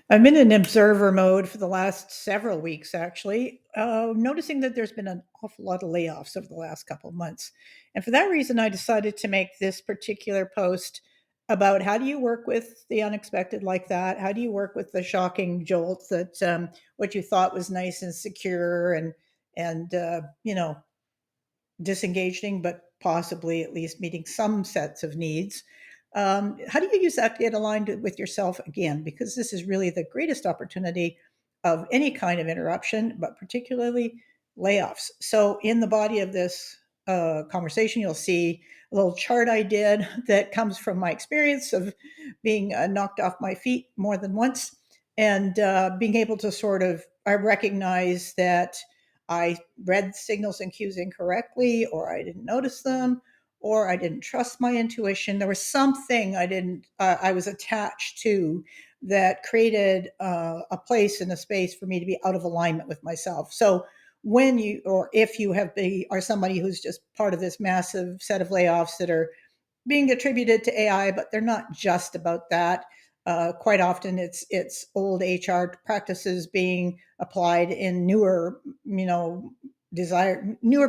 I'm in an observer mode for the last several weeks, actually, noticing that there's been an awful lot of layoffs over the last couple of months. And for that reason, I decided to make this particular post about how do you work with the unexpected like that? How do you work with the shocking jolt that what you thought was nice and secure and disengaging, but possibly at least meeting some sets of needs. How do you use that to get aligned with yourself again? Because this is really the greatest opportunity of any kind of interruption, but particularly layoffs. So, in the body of this conversation, you'll see a little chart I did that comes from my experience of being knocked off my feet more than once and being able to I recognize that I read signals and cues incorrectly, or I didn't notice them, or I didn't trust my intuition. There was something I was attached to that created a place and a space for me to be out of alignment with myself. So when you, or if you are somebody who's just part of this massive set of layoffs that are being attributed to AI, but they're not just about that. Quite often, it's old HR practices being applied in newer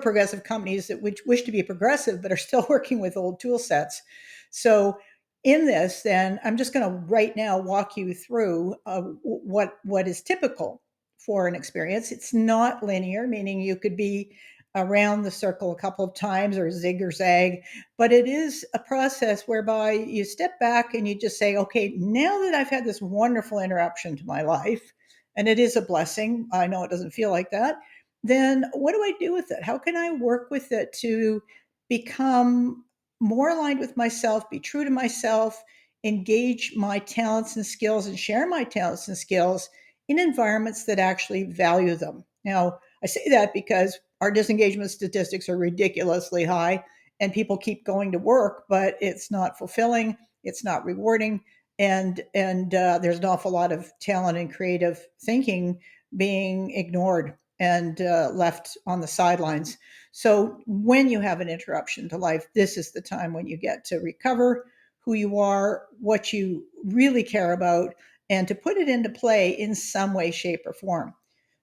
progressive companies that which wish to be progressive but are still working with old tool sets. So, in this, then I'm just going to right now walk you through what is typical for an experience. It's not linear, meaning you could be around the circle a couple of times or zig or zag, but it is a process whereby you step back and you just say, okay, now that I've had this wonderful interruption to my life, and it is a blessing, I know it doesn't feel like that, then what do I do with it? How can I work with it to become more aligned with myself, be true to myself, engage my talents and skills, and share my talents and skills in environments that actually value them? Now, I say that because our disengagement statistics are ridiculously high and people keep going to work, but it's not fulfilling, it's not rewarding, and there's an awful lot of talent and creative thinking being ignored and left on the sidelines. So when you have an interruption to life, this is the time when you get to recover who you are, what you really care about, and to put it into play in some way, shape, or form.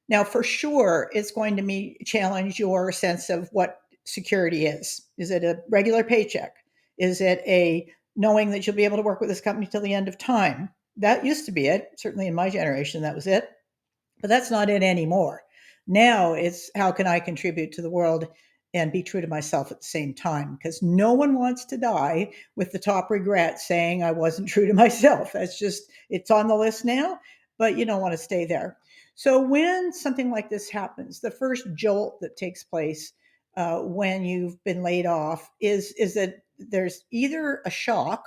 Now, for sure, it's going to challenge your sense of what security is. Is it a regular paycheck? Is it a knowing that you'll be able to work with this company till the end of time? That used to be it. Certainly in my generation, that was it. But that's not it anymore. Now it's how can I contribute to the world and be true to myself at the same time? Because no one wants to die with the top regret saying I wasn't true to myself. That's just, it's on the list now, but you don't want to stay there. So when something like this happens, the first jolt that takes place when you've been laid off is that there's either a shock,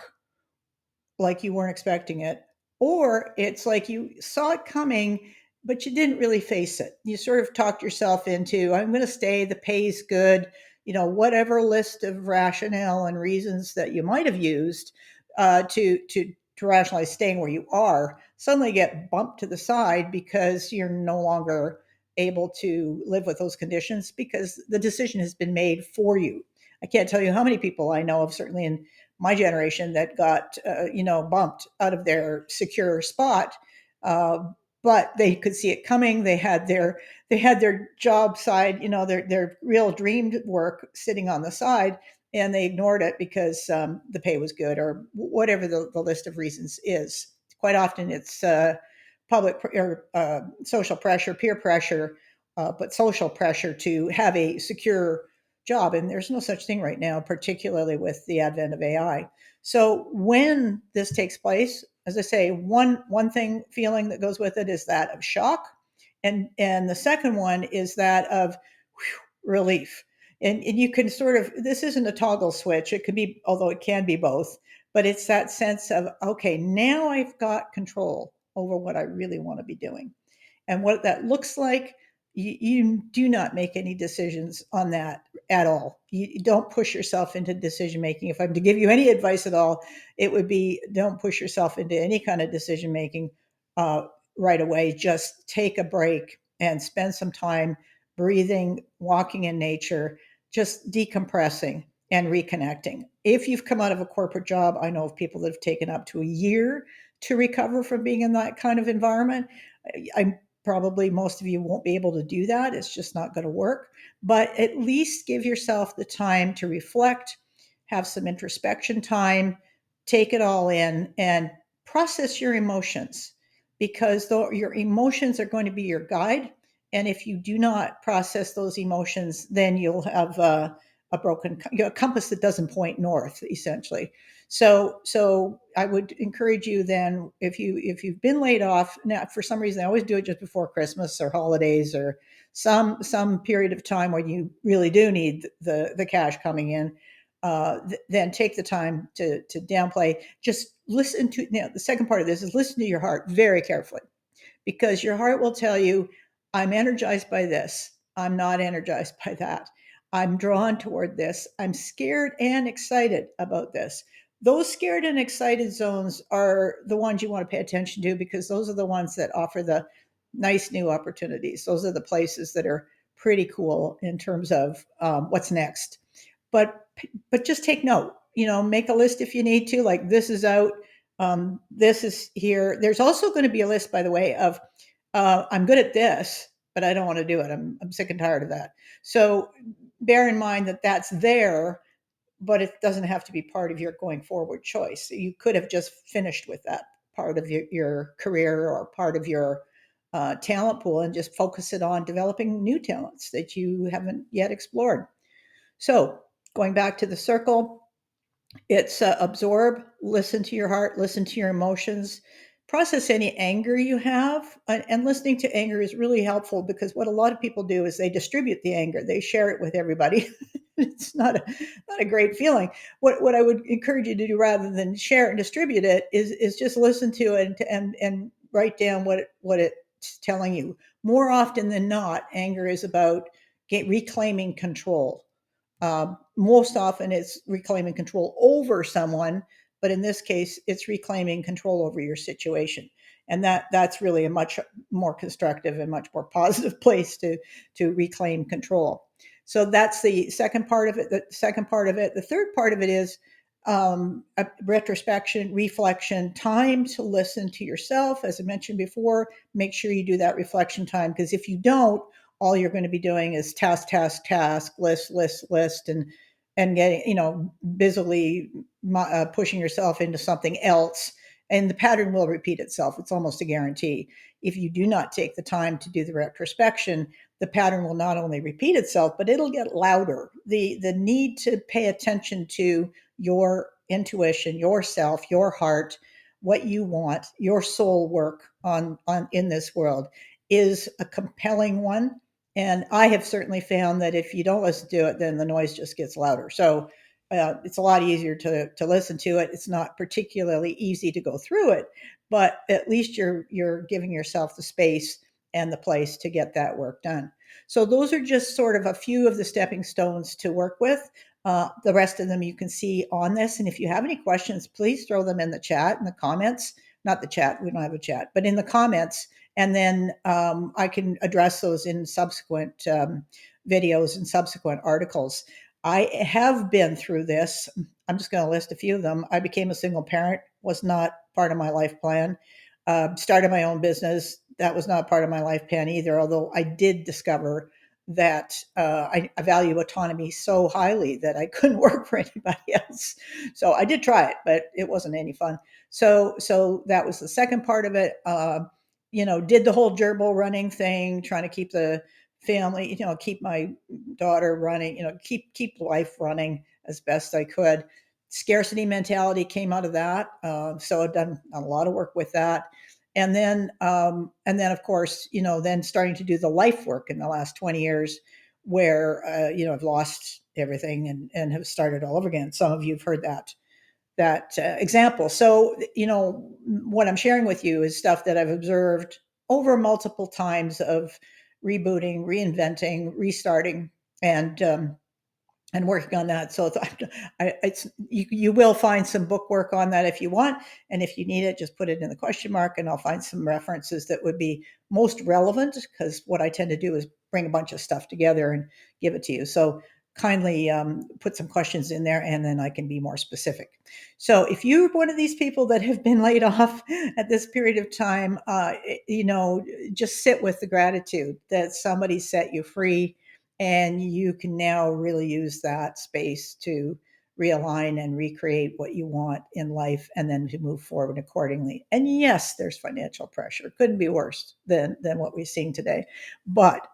like you weren't expecting it, or it's like you saw it coming, but you didn't really face it. You sort of talked yourself into, I'm going to stay, the pay's good, whatever list of rationale and reasons that you might have used to rationalize staying where you are suddenly get bumped to the side because you're no longer able to live with those conditions because the decision has been made for you. I can't tell you how many people I know of, certainly in my generation, that got bumped out of their secure spot, uh, but they could see it coming. They had their job side, their real dreamed work sitting on the side, and they ignored it because the pay was good or whatever the list of reasons is. Quite often, it's public or social pressure, peer pressure, but social pressure to have a secure job. And there's no such thing right now, particularly with the advent of AI. So when this takes place, as I say, one thing feeling that goes with it is that of shock, and the second one is that of relief. And you can sort of, this isn't a toggle switch. It could be, although it can be both, but it's that sense of, okay, now I've got control over what I really want to be doing. And what that looks like, you do not make any decisions on that at all. You don't push yourself into decision making. If I'm to give you any advice at all, it would be don't push yourself into any kind of decision making uh, right away. Just take a break and spend some time breathing, walking in nature, just decompressing and reconnecting. If you've come out of a corporate job, I know of people that have taken up to a year to recover from being in that kind of environment. I probably most of you won't be able to do that. It's just not going to work. But at least give yourself the time to reflect, have some introspection time, take it all in, and process your emotions, because though your emotions are going to be your guide. And if you do not process those emotions, then you'll have a broken a compass that doesn't point north, essentially. So I would encourage you then, if you've been laid off now for some reason, I always do it just before Christmas or holidays or some period of time when you really do need the cash coming in. Then take the time to downplay. Just listen to, the second part of this is listen to your heart very carefully, because your heart will tell you, I'm energized by this. I'm not energized by that. I'm drawn toward this. I'm scared and excited about this. Those scared and excited zones are the ones you want to pay attention to, because those are the ones that offer the nice new opportunities. Those are the places that are pretty cool in terms of what's next. But but just take note. Make a list if you need to. Like, this is out. This is here. There's also going to be a list, by the way, of I'm good at this, but I don't want to do it. I'm sick and tired of that. So bear in mind that that's there, but it doesn't have to be part of your going forward choice. You could have just finished with that part of your career or part of your talent pool and just focus it on developing new talents that you haven't yet explored. So going back to the circle, it's absorb, listen to your heart, listen to your emotions, process any anger you have. And listening to anger is really helpful, because what a lot of people do is they distribute the anger, they share it with everybody. It's not a great feeling. What I would encourage you to do, rather than share and distribute it, is just listen to it and write down what it's telling you. More often than not, anger is about reclaiming control. Most often it's reclaiming control over someone, but in this case, it's reclaiming control over your situation. And that's really a much more constructive and much more positive place to reclaim control. So that's the second part of it. The third part of it is a retrospection, reflection, time to listen to yourself. As I mentioned before, make sure you do that reflection time, because if you don't, all you're going to be doing is task, list, and getting, busily pushing yourself into something else. And the pattern will repeat itself. It's almost a guarantee. If you do not take the time to do the retrospection, the pattern will not only repeat itself, but it'll get louder. The need to pay attention to your intuition, yourself, your heart, what you want, your soul work on in this world is a compelling one. And I have certainly found that if you don't listen to it, then the noise just gets louder. So it's a lot easier to listen to it. It's not particularly easy to go through it, but at least you're giving yourself the space and the place to get that work done. So those are just sort of a few of the stepping stones to work with. The rest of them you can see on this. And if you have any questions, please throw them in the chat, in the comments. Not the chat, we don't have a chat, but in the comments. And then I can address those in subsequent videos and subsequent articles. I have been through this. I'm just going to list a few of them. I became a single parent, was not part of my life plan. Started my own business. That was not part of my life plan either, although I did discover that I value autonomy so highly that I couldn't work for anybody else. So I did try it, but it wasn't any fun. So that was the second part of it. Did the whole gerbil running thing, trying to keep the family, keep my daughter running, keep life running as best I could. Scarcity mentality came out of that. So I've done a lot of work with that. And then of course, then starting to do the life work in the last 20 years where, I've lost everything and have started all over again. Some of you have heard that example. So, what I'm sharing with you is stuff that I've observed over multiple times of rebooting, reinventing, restarting, and working on that. So you will find some book work on that if you want, and if you need it, just put it in the question mark, and I'll find some references that would be most relevant. Because what I tend to do is bring a bunch of stuff together and give it to you. So kindly put some questions in there, and then I can be more specific. So if you're one of these people that have been laid off at this period of time, just sit with the gratitude that somebody set you free, and you can now really use that space to realign and recreate what you want in life, and then to move forward accordingly. And yes, there's financial pressure. Couldn't be worse than what we're seeing today. But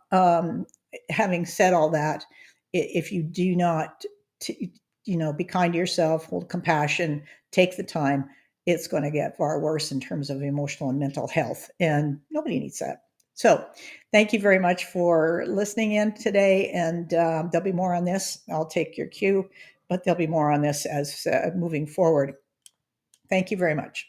having said all that, if you do not, be kind to yourself, hold compassion, take the time, it's going to get far worse in terms of emotional and mental health, and nobody needs that. So, thank you very much for listening in today, and there'll be more on this. I'll take your cue, but there'll be more on this as moving forward. Thank you very much.